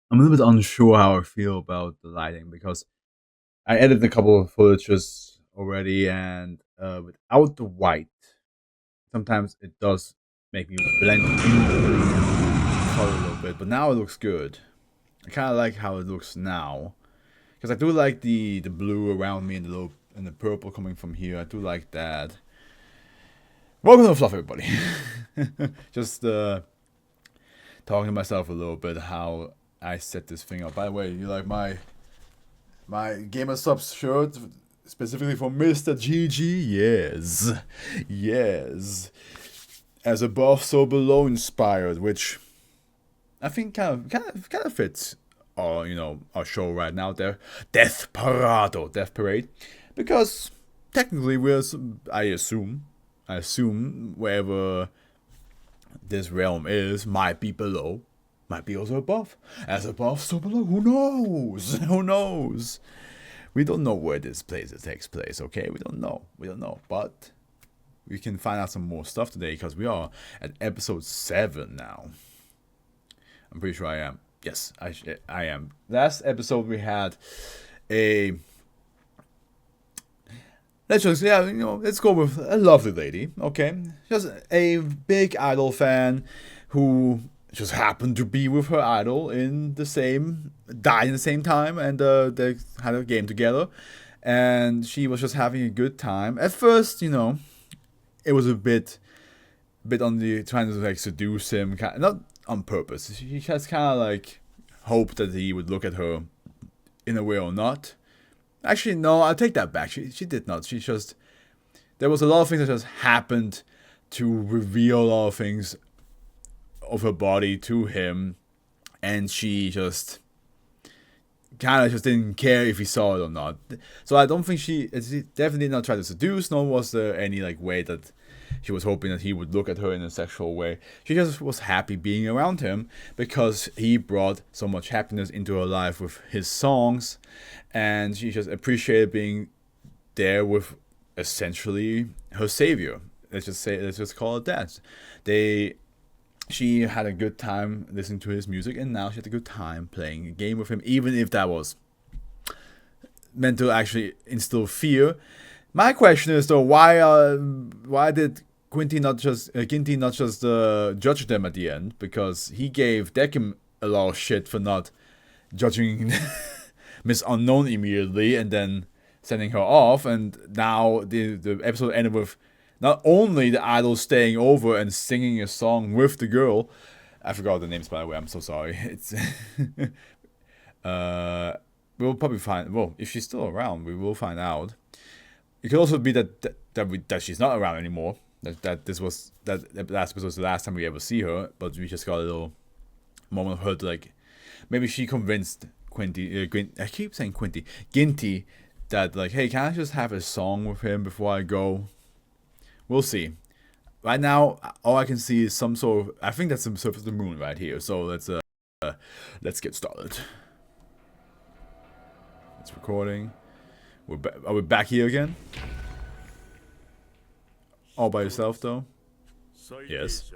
I'm a little bit unsure how I feel about the lighting because I edited a couple of footages already, and without the white, sometimes it does make me blend into the color a little bit. But now it looks good. I kind of like how it looks now because I do like the blue around me and the little and the purple coming from here. I do like that. Welcome to Fluff, everybody. Just talking to myself a little bit how I set this thing up. By the way, you like my Gamer Subs shirt specifically for Mr. GG? Yes. Yes. As above, so below inspired, which I think kind of fits our our show right now there. Death Parade. Because technically we're I assume wherever this realm is might be below, might be also above. As above, so below. Who knows? Who knows? We don't know where this place takes place, okay? We don't know. We don't know. But we can find out some more stuff today because we are at episode 7 now. I'm pretty sure I am. Yes, I am. Last episode we had a. Let's just, let's go with a lovely lady, okay? Just a big Idol fan who just happened to be with her idol died in the same time, and they had a game together. And she was just having a good time. At first, it was a bit on the trying to like seduce him, not on purpose. She just kind of like hoped that he would look at her in a way or not. Actually, no, I'll take that back. She did not. She just there was a lot of things that just happened to reveal a lot of things of her body to him, and she just kind of just didn't care if he saw it or not. So I don't think she definitely did not try to seduce. Nor was there any like way that she was hoping that he would look at her in a sexual way. She just was happy being around him because he brought so much happiness into her life with his songs, and she just appreciated being there with essentially her savior. Let's just call it that. She had a good time listening to his music, and now she had a good time playing a game with him, even if that was meant to actually instill fear. My question is though, why did Ginty not just judge them at the end? Because he gave Dekim a lot of shit for not judging Miss Unknown immediately and then sending her off, and now the episode ended with not only the idol staying over and singing a song with the girl. I forgot the names, by the way. I'm so sorry. It's we'll probably find. Well, if she's still around, we will find out. It could also be that she's not around anymore. That last episode was the last time we ever see her, but we just got a little moment of her to like. Maybe she convinced I keep saying Ginty, that like, hey, can I just have a song with him before I go? We'll see. Right now, all I can see is some sort of. I think that's the surface of the moon right here. So let's get started. It's recording. Are we back here again? All by yourself, though? Yes.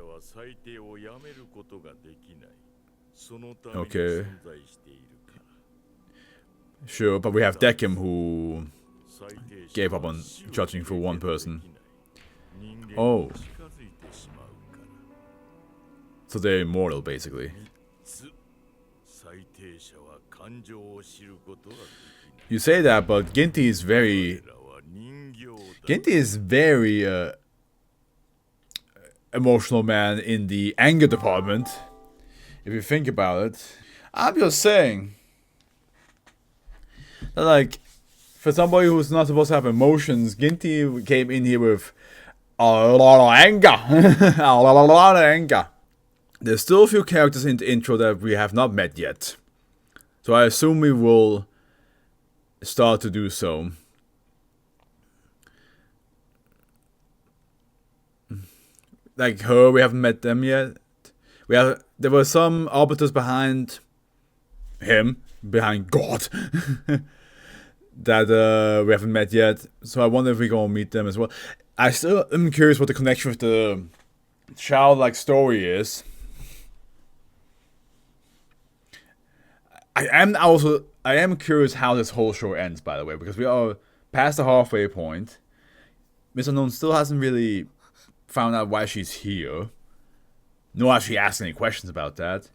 Okay. Sure, but we have Dekim who gave up on judging for one person. Oh. So they're immortal, basically. You say that, but Ginty is very emotional man in the anger department. If you think about it, I'm just saying that, like, for somebody who's not supposed to have emotions, Ginty came in here with a lot of anger. A lot of anger. There's still a few characters in the intro that we have not met yet, so I assume we will start to do so. Like her, we haven't met them yet. There were some arbiters behind him, behind God, that we haven't met yet. So I wonder if we're gonna meet them as well. I still am curious what the connection with the childlike story is. I am curious how this whole show ends, by the way, because we are past the halfway point. Miss Unknown still hasn't really found out why she's here. No actually asking any questions about that.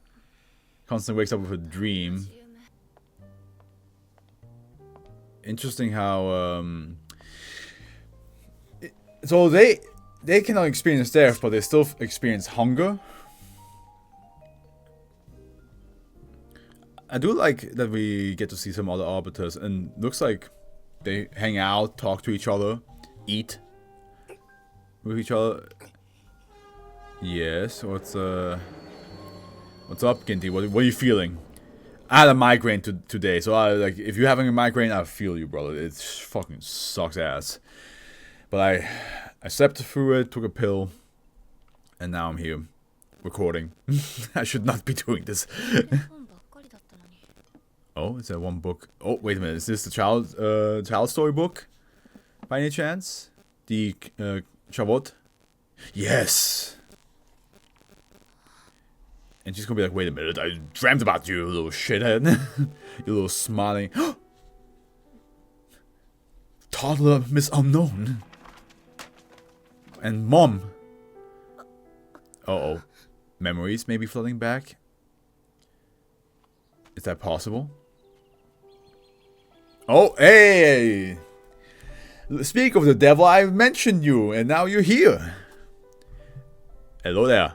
Constantly wakes up with a dream. Interesting how so they cannot experience death, but they still experience hunger. I do like that we get to see some other arbiters, and looks like they hang out, talk to each other, eat with each other. Yes, what's up, Ginty? What are you feeling? I had a migraine today, so if you're having a migraine, I feel you, brother. It fucking sucks ass. But I slept through it, took a pill, and now I'm here recording. I should not be doing this. Oh, is that one book? Oh, wait a minute. Is this the child story book? By any chance? The Chavot? Yes! And she's gonna be like, wait a minute, I dreamt about you, little shithead. You little smiling. Toddler Miss Unknown. And Mom. Uh-oh. Memories maybe flooding back? Is that possible? Oh, hey! Speak of the devil, I mentioned you, and now you're here. Hello there.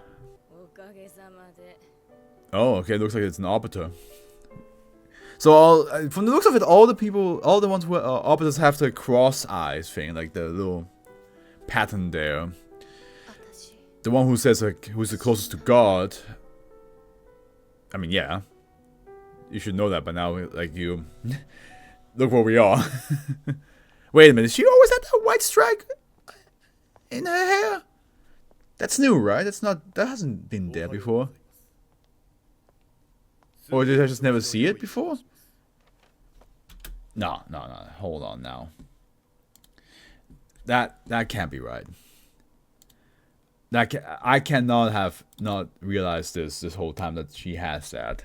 Oh, okay, looks like it's an arbiter. So, from the looks of it, all the ones who are arbiters have the cross eyes thing, like the little pattern there. The one who says, like, who's the closest to God. I mean, yeah. You should know that by now, like, you... Look where we are. Wait a minute, she always had that white stripe in her hair? That's new, right? That hasn't been there before. Or did I just never see it before? No. Hold on now. That can't be right. I cannot have not realized this whole time that she has that.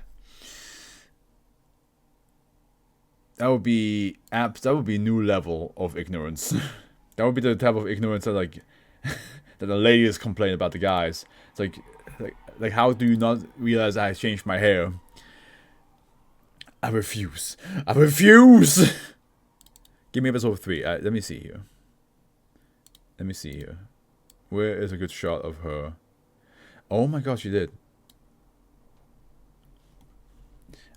That would be a new level of ignorance. That would be the type of ignorance that like that the ladies complain about the guys. It's like how do you not realize I changed my hair? I refuse. I refuse. Give me episode 3. Let me see here. Let me see here. Where is a good shot of her? Oh my gosh, she did.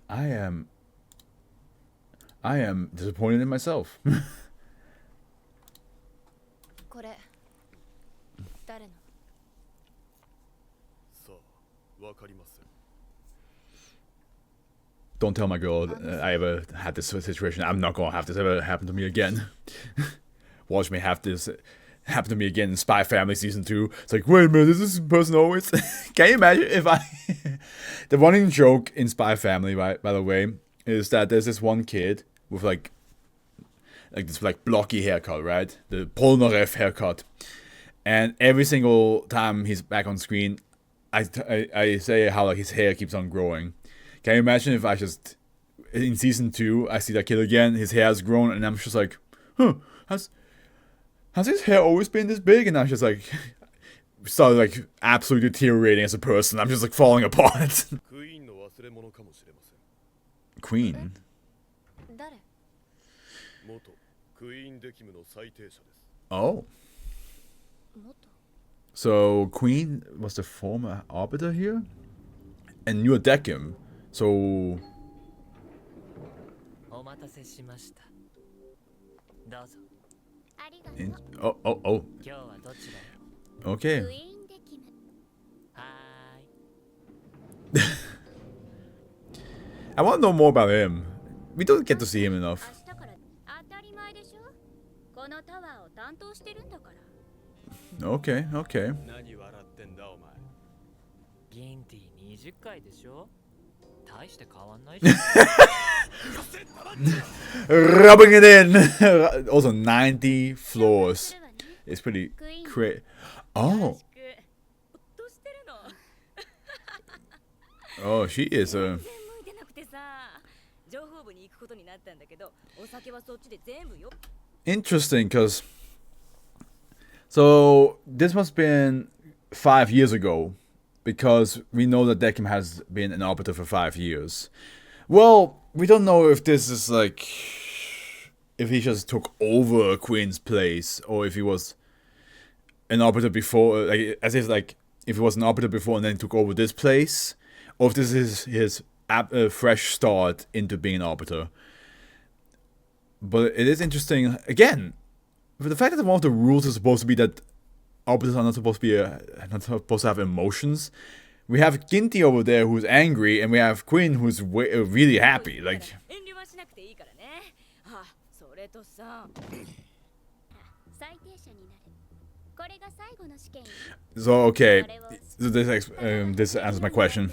I am disappointed in myself. Don't tell my girl I ever had this situation. I'm not gonna have this ever happen to me again. Watch me have this happen to me again in Spy Family Season 2. It's like, wait a minute, is this person always? Can you imagine if I... The running joke in Spy Family, right, by the way, is that there's this one kid with like this like blocky haircut, right? The Polnareff haircut. And every single time he's back on screen, I say how like his hair keeps on growing. Can you imagine if I just, in Season 2, I see that kid again, his hair has grown, and I'm just like, huh, has his hair always been this big? And I'm just like, started like absolutely deteriorating as a person. I'm just like falling apart. Queen? Oh. So, Queen was the former arbiter here? And you're Decim. So... Oh. Okay. I want to know more about him. We don't get to see him enough. Okay. Rubbing it in. Also 90 floors. It's pretty great. Oh. Oh, she is a... Interesting, because so this must have been 5 years ago, because we know that Decim has been an arbiter for 5 years. Well, we don't know if this is like if he just took over Quinn's place, or if he was an arbiter before, like as if like if he was an arbiter before and then took over this place, or if this is his fresh start into being an arbiter. But it is interesting, again, for the fact that one of the rules is supposed to be that arbiters are not supposed to have emotions. We have Ginty over there who's angry, and we have Quinn who's really happy. Like, so okay, so this answers my question.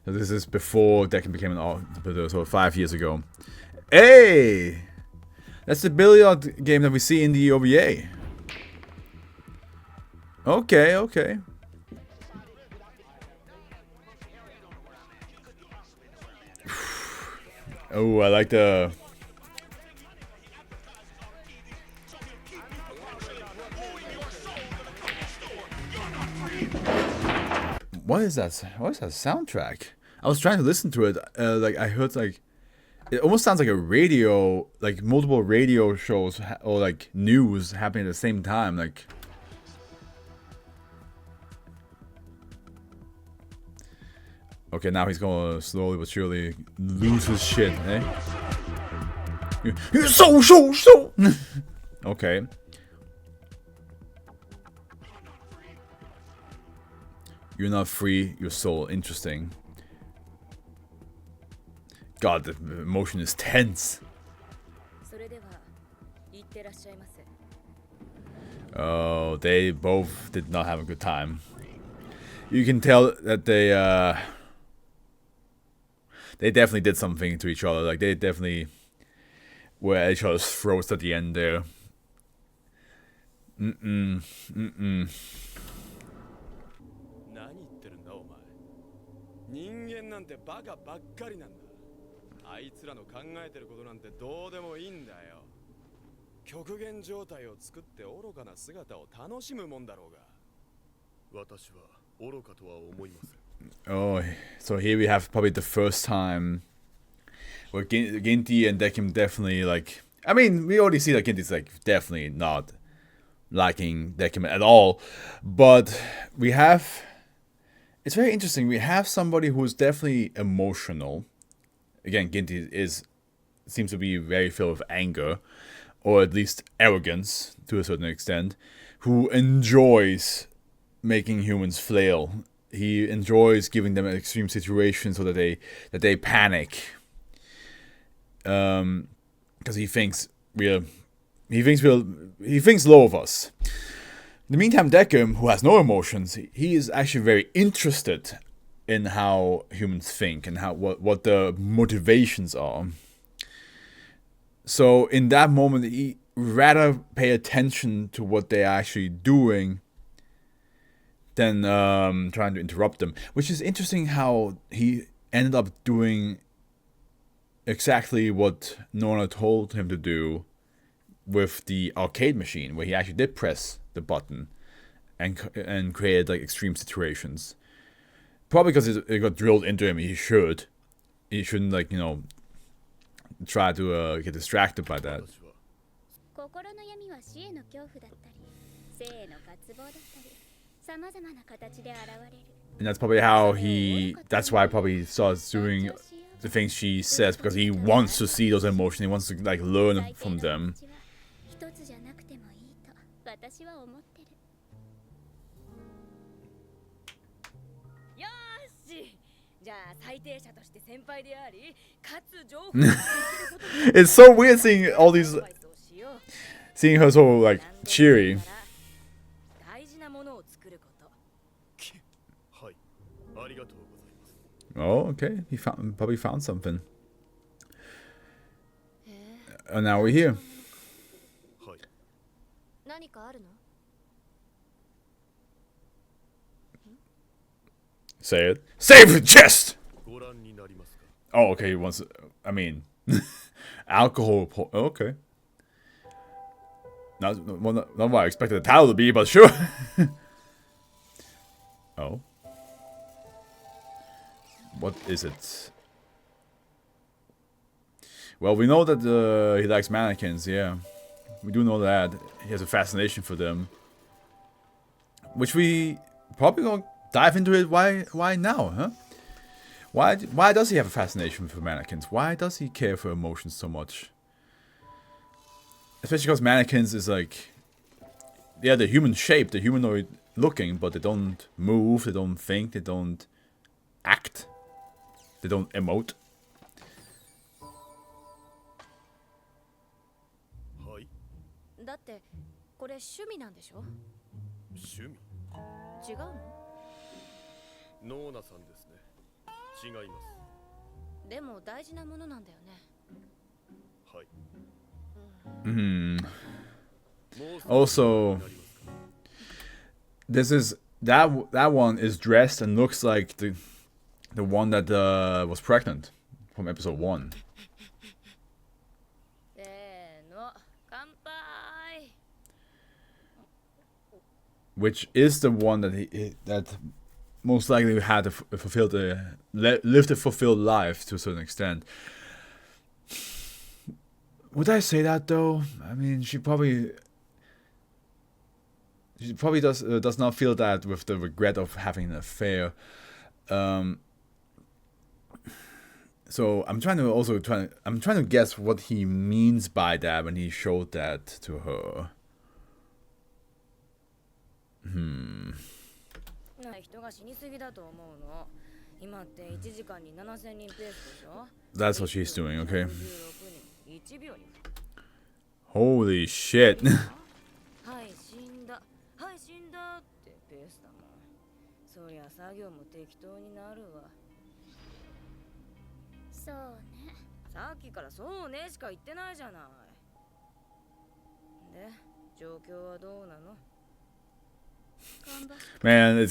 So this is before Decim became an arbiter, so 5 years ago. Hey! That's the billiard game that we see in the OVA. Okay, okay. Oh, I like the... What is that? What is that soundtrack? I was trying to listen to it. Like I heard like it almost sounds like a radio, like multiple radio shows or like news happening at the same time. Like, okay, now he's gonna slowly but surely lose his shit, eh? So. Okay. You're not free, your soul. Interesting. God, the emotion is tense. Oh, they both did not have a good time. You can tell that they definitely did something to each other. Like, they definitely were at each other's throats at the end there. Mm-mm. 人間なんてバカばっかりなんだ。あいつらの考えてることなんてどうでもいいんだよ。極限状態を作って愚かな姿を楽しむもんだろうが。私は愚かとは思いません。 Oh, so here we have probably the first time where Ginty and Decim definitely like. I mean, we already see that Ginty's like definitely not liking Decim at all, but we have. It's very interesting. We have somebody who is definitely emotional. Again, Ginty seems to be very filled with anger, or at least arrogance to a certain extent, who enjoys making humans flail. He enjoys giving them extreme situations so that they panic. Because he thinks low of us. In the meantime, Decim, who has no emotions, he is actually very interested in how humans think and what the motivations are. So in that moment, he rather pay attention to what they're actually doing than trying to interrupt them. Which is interesting how he ended up doing exactly what Norna told him to do with the arcade machine, where he actually did press the button and created like extreme situations. Probably because it got drilled into him. He shouldn't like, you know, try to get distracted by that. And that's probably how that's why probably he starts doing the things she says, because he wants to see those emotions. He wants to like learn from them. It's so weird seeing her so like cheery. Oh, okay. He probably found something. And now we're here. Say it. Say it with chest! Oh, okay, he wants... I mean... alcohol... Okay. Not what I expected the title to be, but sure. Oh. What is it? Well, we know that he likes mannequins, yeah. We do know that. He has a fascination for them. Which we probably gonna dive into it. Why now, huh? Why does he have a fascination for mannequins? Why does he care for emotions so much? Especially because mannequins is like... Yeah, they're human shaped, they're humanoid looking, but they don't move, they don't think, they don't act. They don't emote. Also, this is that one is dressed and looks like the one that was pregnant from episode 1. Which is the one that that most likely had lived a fulfilled life to a certain extent. Would I say that though? I mean, she probably does not feel that with the regret of having an affair. So I'm trying to guess what he means by that when he showed that to her. That's what she's doing, okay. Holy shit. Man, it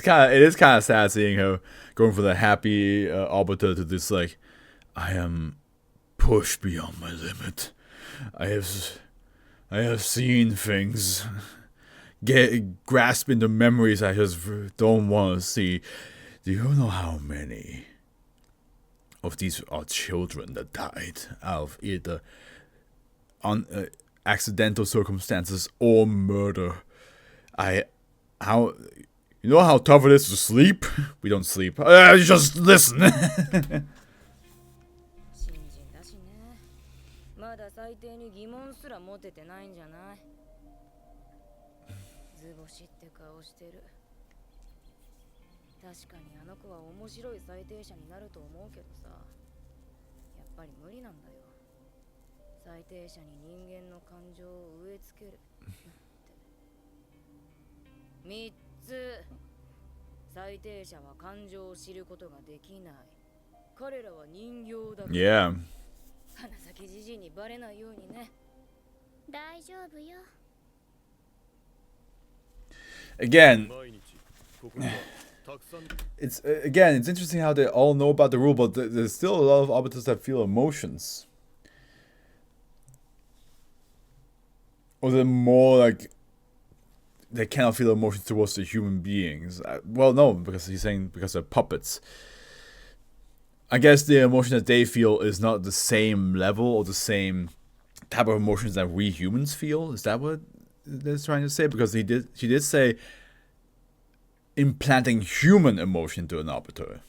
is kind of sad seeing her going from the happy arbiter to this like, I am pushed beyond my limit. I have seen things, grasping the memories I just don't want to see. Do you know how many of these are children that died out of either accidental circumstances or murder? You know how tough it is to sleep? We don't sleep. Just listen. Yeah. Again, it's interesting how they all know about the rule, but there's still a lot of arbiters that feel emotions. Or they're more like they cannot feel emotions towards the human beings. Well, no, because he's saying because they're puppets. I guess the emotion that they feel is not the same level or the same type of emotions that we humans feel. Is that what they're trying to say? Because she did say implanting human emotion to an arbiter.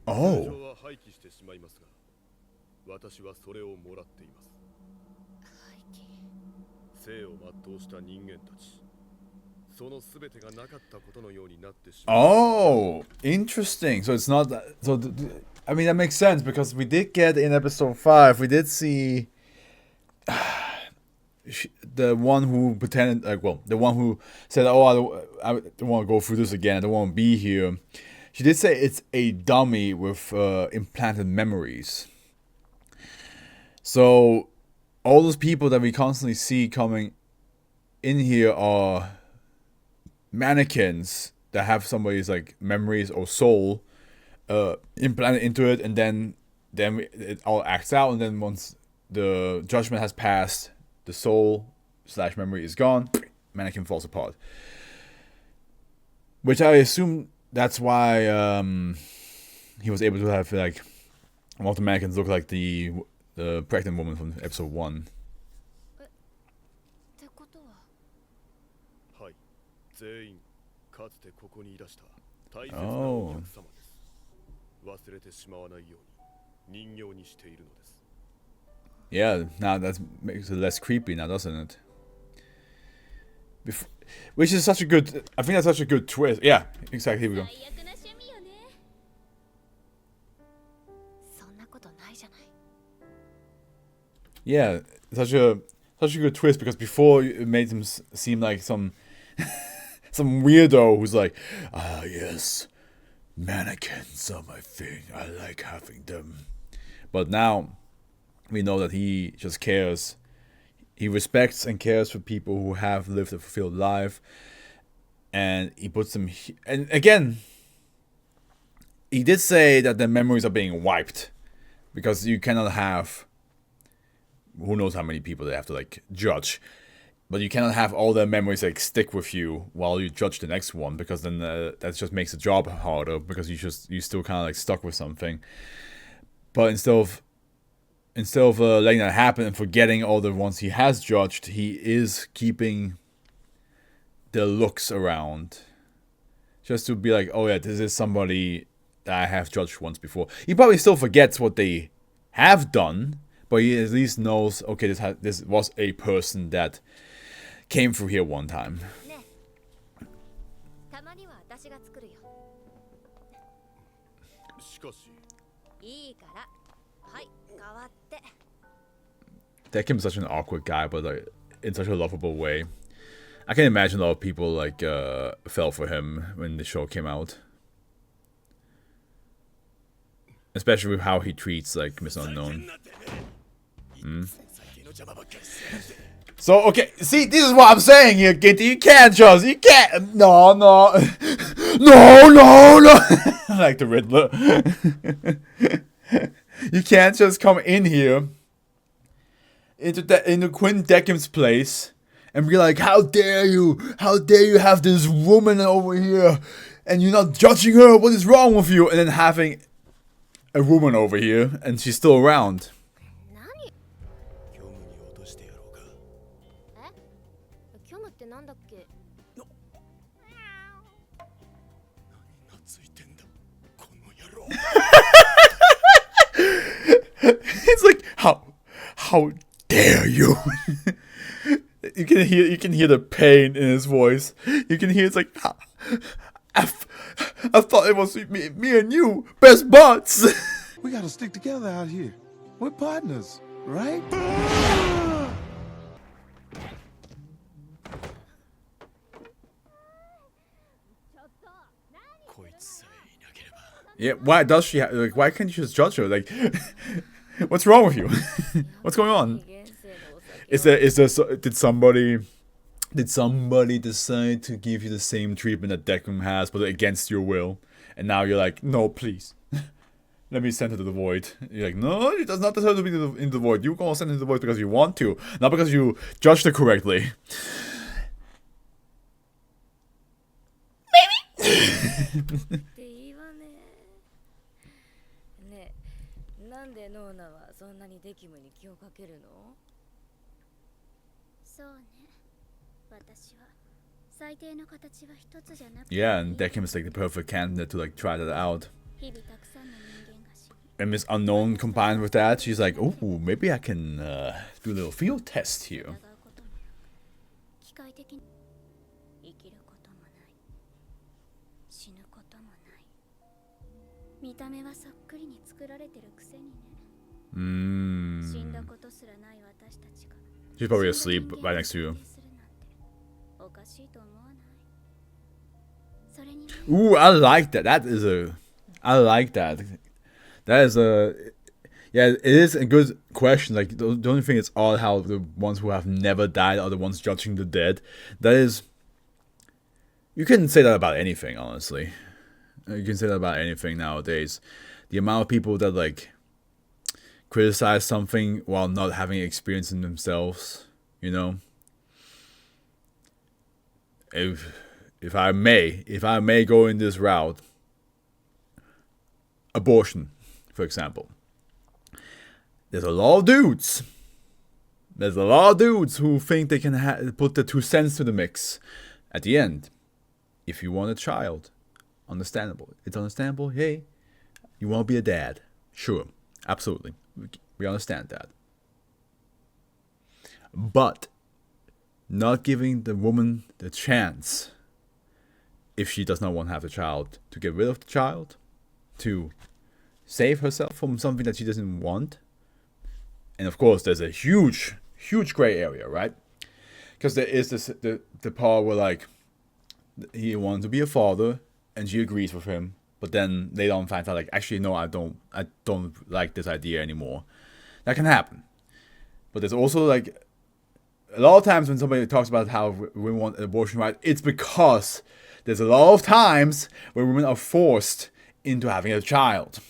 Oh. Oh, interesting. So it's not that. So I mean that makes sense because we did get in episode 5. We did see the one who pretended the one who said, "Oh, I don't want to go through this again. I don't want to be here." She did say it's a dummy with implanted memories. So all those people that we constantly see coming in here are mannequins that have somebody's like memories or soul implanted into it, and then it all acts out, and then once the judgment has passed, the soul / memory is gone, mannequin falls apart. Which I assume that's why he was able to have like one of the mannequins look like the pregnant woman from episode 1. Oh. Yeah, now that makes it less creepy now, doesn't it? Which is such a good... I think that's such a good twist. Yeah, exactly, here we go. Yeah, such a good twist, because before it made him seem like some some weirdo who's like, ah yes, mannequins are my thing, I like having them. But now we know that he just cares. He respects and cares for people who have lived a fulfilled life, and he puts them. And again, he did say that the memories are being wiped, because you cannot have who knows how many people they have to like judge, but you cannot have all their memories like stick with you while you judge the next one, because then that just makes the job harder, because you still kind of like stuck with something. But instead of letting that happen and forgetting all the ones he has judged, he is keeping the looks around, just to be like, oh yeah, this is somebody that I have judged once before. He probably still forgets what they have done, but he at least knows, okay, this was a person that came through here one time. Dekim is such an awkward guy, but like in such a lovable way. I can imagine a lot of people like fell for him when the show came out, especially with how he treats like Miss Unknown. So okay, see, this is what I'm saying here, Kitty. You can't trust. You can't. No. Like the Riddler. You can't just come in here into Quinn Deckham's place and be like, how dare you have this woman over here and you're not judging her, what is wrong with you? And then having a woman over here and she's still around. It's like, how dare you? You can hear the pain in his voice. You can hear it's like, I thought it was me and you, best buds. We gotta stick together out here. We're partners, right? Yeah, why does she like? Why can't you just judge her? Like, what's wrong with you? What's going on? Did somebody decide to give you the same treatment that Declan has, but against your will? And now you're like, no, please, let me send her to the void. You're like, no, it does not deserve to be in the void. You're gonna send her to the void because you want to, not because you judged her correctly. Maybe. なんでノーナはそんなにデキムに気をかけるの？そうね。私は最低の形は一つじゃなくて。Yeah, and Dekim is like the perfect candidate to like try that out. And Miss Unknown combined with that, she's like, oh, maybe I can do a little field test here. She's probably asleep right next to you. Ooh, I like that. I like that. That is a... Yeah, it is a good question. Like, the only thing is odd how the ones who have never died are the ones judging the dead. That is, you can say that about anything, honestly. You can say that about anything nowadays. The amount of people that like criticize something while not having experience in themselves, you know. If I may go in this route, abortion, for example. There's a lot of dudes. There's a lot of dudes who think they can put the 2 cents to the mix. At the end, if you want a child, understandable. It's understandable. Hey, you want to be a dad? Sure, absolutely. We understand that. But not giving the woman the chance, if she does not want to have the child, to get rid of the child, to save herself from something that she doesn't want. And of course, there's a huge gray area, right? Because there is the part where like he wants to be a father, and she agrees with him, but then they don't find out like, actually no, I don't like this idea anymore. That can happen. But there's also like a lot of times when somebody talks about how women want an abortion right, it's because there's a lot of times where women are forced into having a child.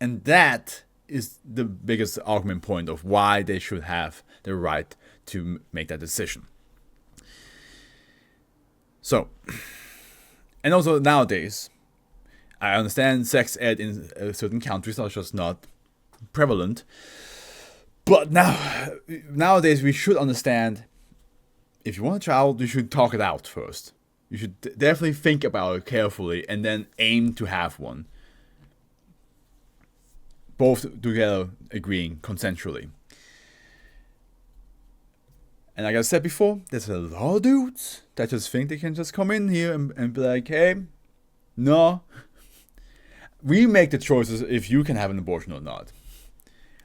And that is the biggest argument point of why they should have the right to make that decision. So, and also nowadays, I understand sex ed in certain countries are just not prevalent. But nowadays we should understand, if you want a child, you should talk it out first. You should definitely think about it carefully and then aim to have one. Both together agreeing consensually. And like I said before, there's a lot of dudes that just think they can just come in here and be like, hey, no. We make the choices if you can have an abortion or not.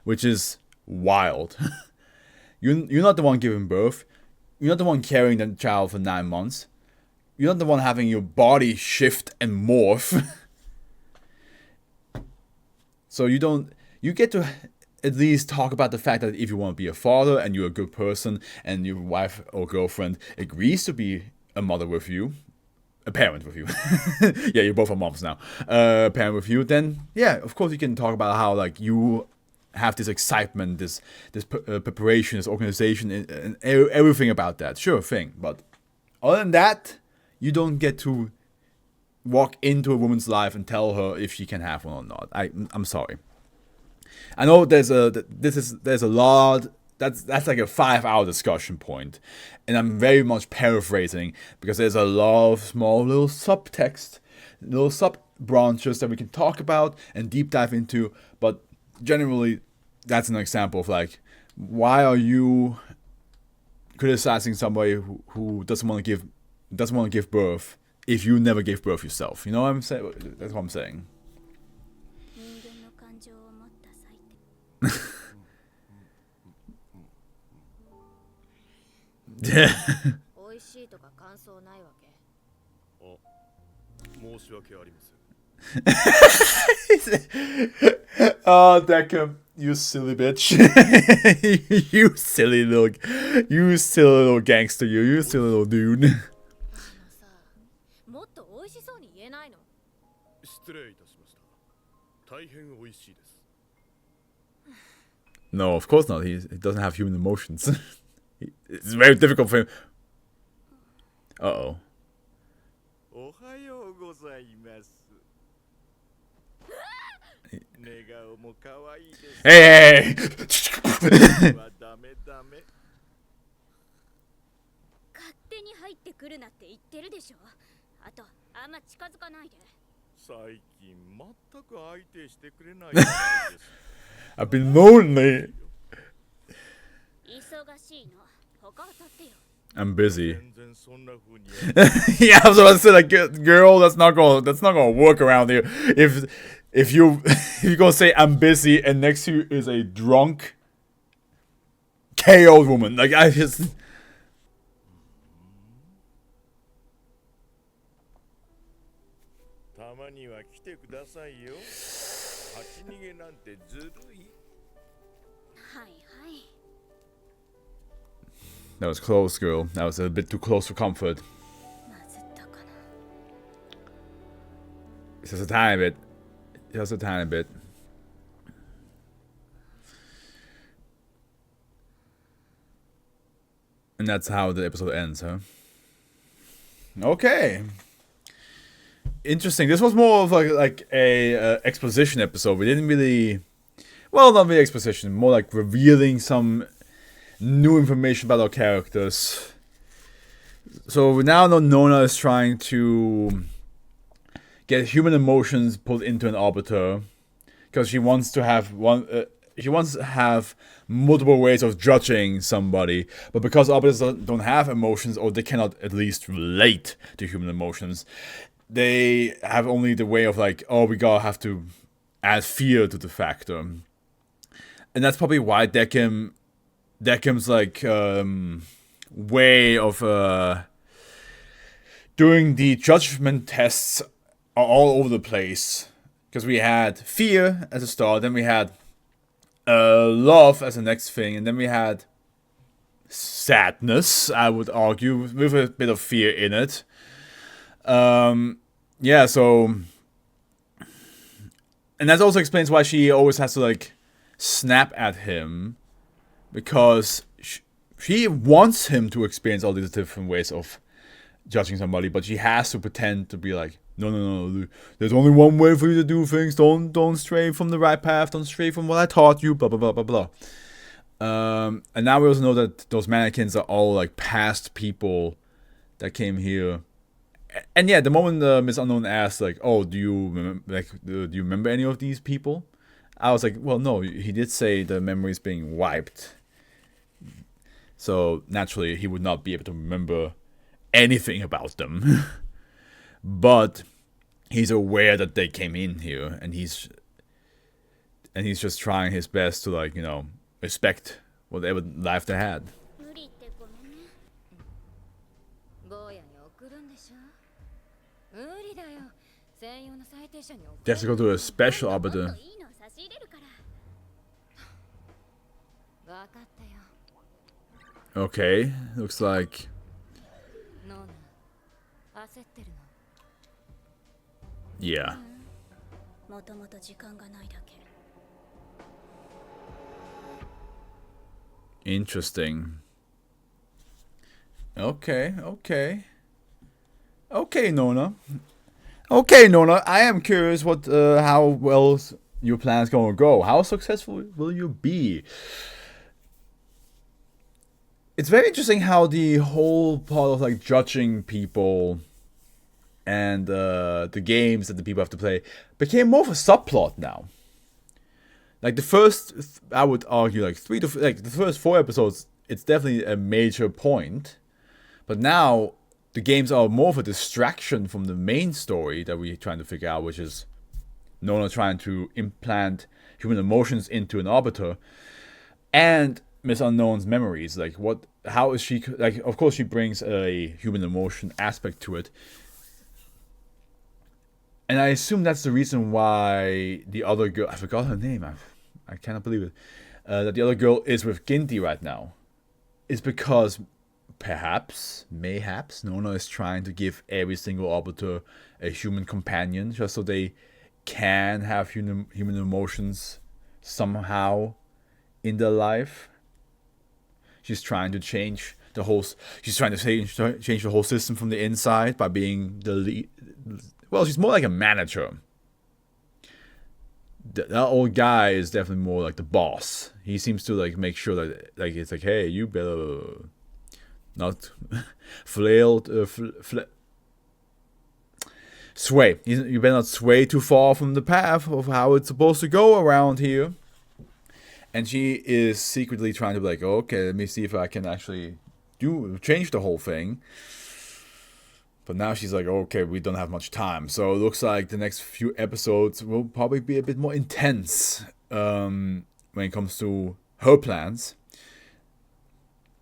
Which is wild. You're not the one giving birth. You're not the one carrying the child for 9 months. You're not the one having your body shift and morph. So you get to at least talk about the fact that if you want to be a father and you're a good person and your wife or girlfriend agrees to be a mother with you, a parent with you. Yeah, you both are moms now. A parent with you, then yeah, of course you can talk about how like you have this excitement, this preparation, this organization, and everything about that. Sure thing. But other than that, you don't get to walk into a woman's life and tell her if she can have one or not. I'm sorry. I know there's a lot. That's like a 5-hour discussion point, and I'm very much paraphrasing because there's a lot of small little subtext, little sub branches that we can talk about and deep dive into. But generally, that's an example of like, why are you criticizing somebody who doesn't want to give birth if you never gave birth yourself? You know what I'm saying? That's what I'm saying. Oh, Deckham, you silly bitch. you silly little gangster, you silly little dude. No, of course not. He doesn't have human emotions. It's very difficult for him. Uh-oh. Hey! 勝手に入ってくるなって言ってるでしょ。あと、あんま近づかないで。最近全く相手してくれないです。I've been lonely. 忙しいの。他を取ってよ。I'm busy. 全然そんな風に。Yeah, I was about to say like, girl, that's not gonna work around here. If you gonna say I'm busy and next to you is a drunk, KO'd woman, like I just. たまには来てくださいよ。8逃げなんてずるい。はいはい。 That was close, girl. That was a bit too close for comfort. なずったかな。 Just a tiny bit. Just a tiny bit. And that's how the episode ends, huh? Okay. Interesting. This was more of like a exposition episode. We didn't really... Well, not really exposition. More like revealing some new information about our characters. So we now know Nona is trying to get human emotions put into an arbiter. Because she wants to have she wants to have multiple ways of judging somebody, but because arbiters don't have emotions, or they cannot at least relate to human emotions, they have only the way of like, oh, we gotta have to add fear to the factor. And that's probably why Deckham's like way of doing the judgment tests are all over the place. Because we had fear as a start, then we had love as the next thing, and then we had sadness, I would argue, with a bit of fear in it. Yeah, so... And that also explains why she always has to, like, snap at him. Because she wants him to experience all these different ways of judging somebody, but she has to pretend to be like, no, there's only one way for you to do things. Don't stray from the right path. Don't stray from what I taught you. Blah, blah, blah, blah, blah. And now we also know that those mannequins are all like past people that came here. And yeah, the moment Miss Unknown asked, like, oh, do you remember any of these people? I was like, well, no, he did say the memory is being wiped. So naturally, he would not be able to remember anything about them. But he's aware that they came in here, and he's just trying his best to, like, you know, respect whatever life they had. 無理ってごめんね。坊やに送るんでしょ。無理だよ。専用の裁定者に送る。 They have to go to a special arbiter. もっといいの差し入れるから。わかったよ。 Okay, looks like... ノーナ、焦ってるの。 Yeah. もともと時間がないだけ。 Interesting. Okay, Nona. Okay, Nona. I am curious how well your plan's gonna go. How successful will you be? It's very interesting how the whole part of like judging people and the games that the people have to play became more of a subplot now. Like the first, I would argue, like the first 4 episodes, it's definitely a major point. But now the games are more of a distraction from the main story that we're trying to figure out, which is Nona trying to implant human emotions into an arbiter, and Miss Unknown's memories. Like how is she, like, of course she brings a human emotion aspect to it. And I assume that's the reason why the other girl, I forgot her name, I cannot believe it, that the other girl is with Ginty right now. Is because mayhaps, Nona is trying to give every single arbiter a human companion, just so they can have human emotions somehow in their life. She's trying to change the whole system from the inside by being the lead. Well, she's more like a manager. That old guy is definitely more like the boss. He seems to like make sure that like it's like, hey, you better not sway. You better not sway too far from the path of how it's supposed to go around here. And she is secretly trying to be like, okay, let me see if I can actually change the whole thing. But now she's like, okay, we don't have much time. So it looks like the next few episodes will probably be a bit more intense when it comes to her plans.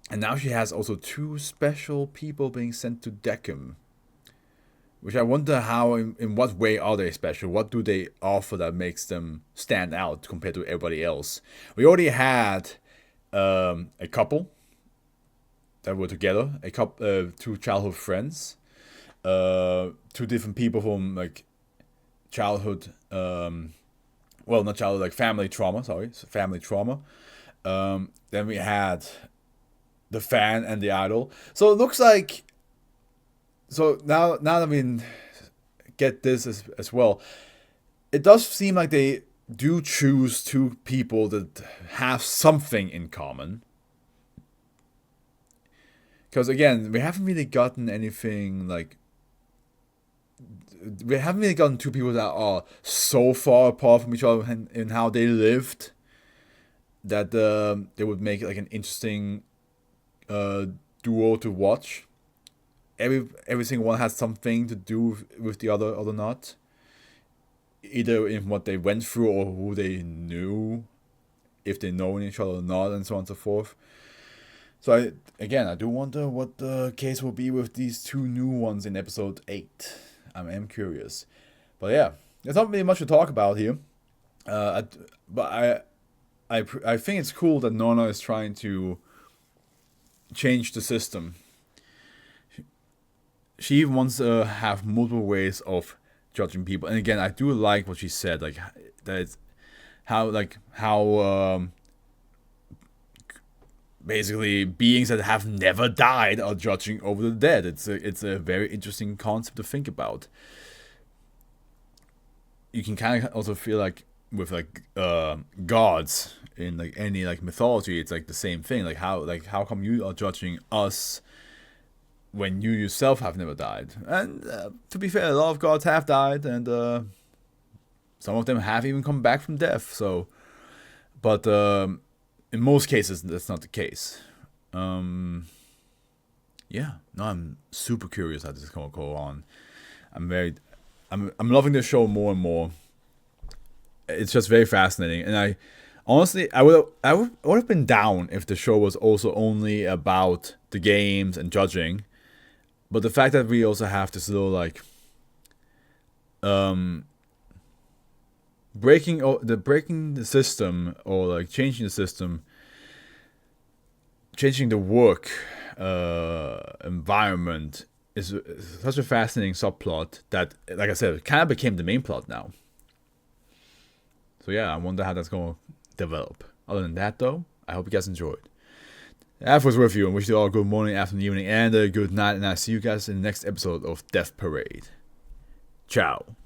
And now she has also 2 special people being sent to Deckham. which I wonder how, in what way are they special? What do they offer that makes them stand out compared to everybody else? We already had a couple that were together, two childhood friends, two different people from like childhood, well, not childhood, like family trauma. Sorry, family trauma. Then we had the fan and the idol. So it looks like. So now that we get this as well, it does seem like they do choose two people that have something in common. Because again, we haven't really gotten anything like. We haven't really gotten two people that are so far apart from each other in how they lived that they would make like an interesting duo to watch. Every single one has something to do with the other or not. Either in what they went through or who they knew, if they know each other or not, and so on and so forth. So I do wonder what the case will be with these two new ones in episode 8. I am curious. But yeah, there's not really much to talk about here. But I think it's cool that Nona is trying to change the system. She even wants to have multiple ways of judging people. And again, I do like what she said, like that it's how basically beings that have never died are judging over the dead. It's a very interesting concept to think about. You can kind of also feel like with like gods in like any like mythology, it's like the same thing. Like how come you are judging us when you yourself have never died? And to be fair, a lot of gods have died, and some of them have even come back from death. So, but in most cases, that's not the case. Yeah, no, I'm super curious how this is gonna go on. I'm loving this show more and more. It's just very fascinating, and I honestly, I would have been down if the show was also only about the games and judging. But the fact that we also have this little like breaking the system, or like changing the system, changing the work environment is such a fascinating subplot that, like I said, it kind of became the main plot now. So yeah, I wonder how that's going to develop. Other than that, though, I hope you guys enjoyed. Afro's with you, and wish you all a good morning, afternoon, evening, and a good night. And I'll see you guys in the next episode of Death Parade. Ciao.